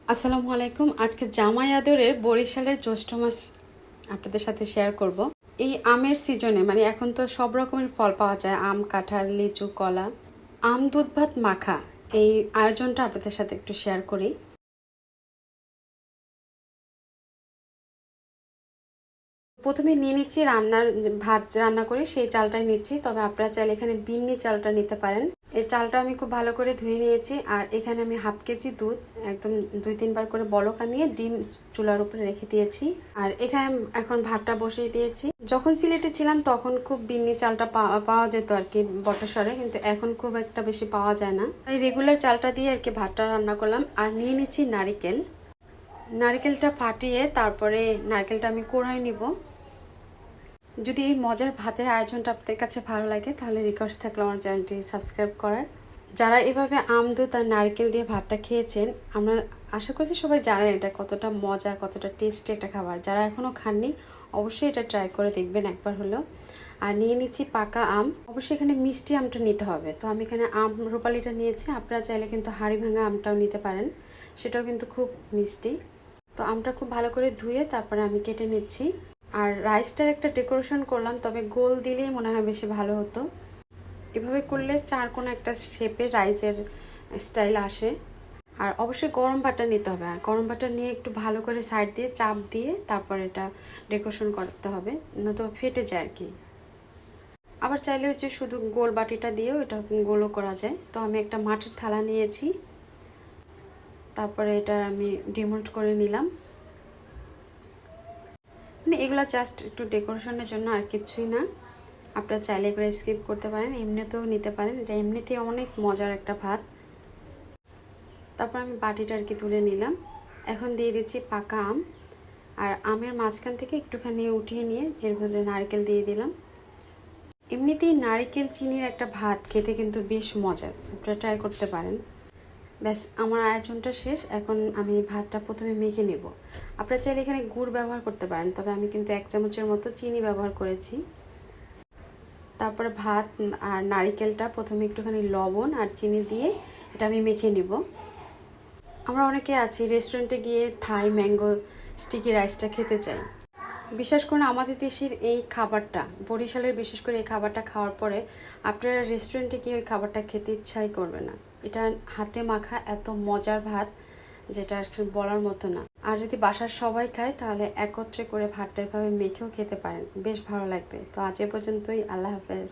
আসসালামু আলাইকুম। আজকে জামাই আদরের বরিশালের জ্যৈষ্ঠ মাস আপনাদের সাথে শেয়ার করব। এই আমের সিজনে মানে এখন তো সব রকমের ফল পাওয়া যায়, আম, কাঁঠাল, লিচু, কলা। আম দুধ ভাত মাখা এই আয়োজনটা আপনাদের সাথে একটু শেয়ার করি। প্রথমে নিয়ে নিচ্ছি ভাত রান্না করে সেই চালটাই নিচ্ছি, তবে আপনারা চাইলে এখানে বিন্নি চালটা নিতে পারেন। এই চালটা আমি খুব ভালো করে ধুয়ে নিয়েছি। আর এখানে আমি হাফ কেজি দুধ একদম 2-3 বার করে বলক আনিয়ে ডিম চুলার উপরে রেখে দিয়েছি। আর এখানে এখন ভাতটা বসিয়ে দিয়েছি। যখন সিলেটে ছিলাম তখন খুব বিন্নি চালটা পাওয়া যেত আর কি বটসরে, কিন্তু এখন খুব একটা বেশি পাওয়া যায় না। এই রেগুলার চালটা দিয়ে আর কি ভাতটা রান্না করলাম। আর নিয়ে নিচ্ছি নারিকেল। নারকেলটা ফাটিয়ে তারপরে নারকেলটা আমি কোড়াই নিব। যদি এই মজার ভাতের আয়োজনটা আপনাদের কাছে ভালো লাগে তাহলে রিকোয়েস্ট থাকলো আমার চ্যানেলটি সাবস্ক্রাইব করার। যারা এভাবে আম দুধ আর নারকেল দিয়ে ভাতটা খেয়েছেন, আমরা আশা করছি সবাই জানেন এটা কতটা মজা, কতটা টেস্টি একটা খাবার। যারা এখনও খাননি অবশ্যই এটা ট্রাই করে দেখবেন একবার হলেও। আর নিয়ে নিচ্ছি পাকা আম। অবশ্যই এখানে মিষ্টি আমটা নিতে হবে, তো আমি এখানে আম রূপালিটা নিয়েছি। আপনারা চাইলে কিন্তু হাড়ি ভাঙা আমটাও নিতে পারেন, সেটাও কিন্তু খুব মিষ্টি। তো আমটা খুব ভালো করে ধুয়ে তারপরে আমি কেটে নিচ্ছি। আর রাইসটার একটা ডেকোরেশন করলাম, তবে গোল দিলেই মনে হয় বেশি ভালো হতো। এভাবে করলে চার কোনো একটা শেপে রাইসের স্টাইল আসে। আর অবশ্যই গরম ভাতটা নিতে হবে। আর গরম ভাতটা নিয়ে একটু ভালো করে সাইড দিয়ে চাপ দিয়ে তারপর এটা ডেকোরেশন করতে হবে, নয়তো ফেটে যায় আর কি। আবার চাইলে হচ্ছে শুধু গোল বাটিটা দিয়েও এটা গোলও করা যায়। তো আমি একটা মাটির থালা নিয়েছি, তারপরে এটা আমি ডিমোল্ড করে নিলাম। মানে এগুলো জাস্ট একটু ডেকোরেশনের জন্য, আর কিছুই না। আপনারা চাইলে এগুলো স্কিপ করতে পারেন, এমনিতেও নিতে পারেন। এটা এমনিতেই অনেক মজার একটা ভাত। তারপর আমি বাটিটা আর কি তুলে নিলাম। এখন দিয়ে দিচ্ছি পাকা আম। আর আমের মাঝখান থেকে একটুখানি উঠিয়ে নিয়ে এর ভেতরে নারকেল দিয়ে দিলাম। এমনিতেই নারকেল চিনির একটা ভাত খেতে কিন্তু বেশ মজার, আপনারা ট্রাই করতে পারেন। ব্যাস, আমার আয়োজনটা শেষ। এখন আমি ভাতটা প্রথমে মেখে নেব। আপনারা চাইলে এখানে গুড় ব্যবহার করতে পারেন, তবে আমি কিন্তু 1 চামচের মতো চিনি ব্যবহার করেছি। তারপরে ভাত আর নারিকেলটা প্রথমে একটুখানি লবণ আর চিনি দিয়ে এটা আমি মেখে নিব। আমরা অনেকে আছি রেস্টুরেন্টে গিয়ে থাই ম্যাঙ্গো স্টিকি রাইসটা খেতে চাই। বিশেষ করে আমাদের দেশের এই খাবারটা, বরিশালের বিশেষ করে এই খাবারটা খাওয়ার পরে আপনারা রেস্টুরেন্টে গিয়ে ওই খাবারটা খেতে ইচ্ছাই করবে না। এটা হাতে মাখা এত মজার ভাত যেটা আসলে বলার মতো না। আর যদি বাসার সবাই খায় তাহলে একত্রে করে ভাতটা এভাবে মেখেও খেতে পারেন, বেশ ভালো লাগবে। তো আজ এ পর্যন্তই, আল্লাহ হাফেজ।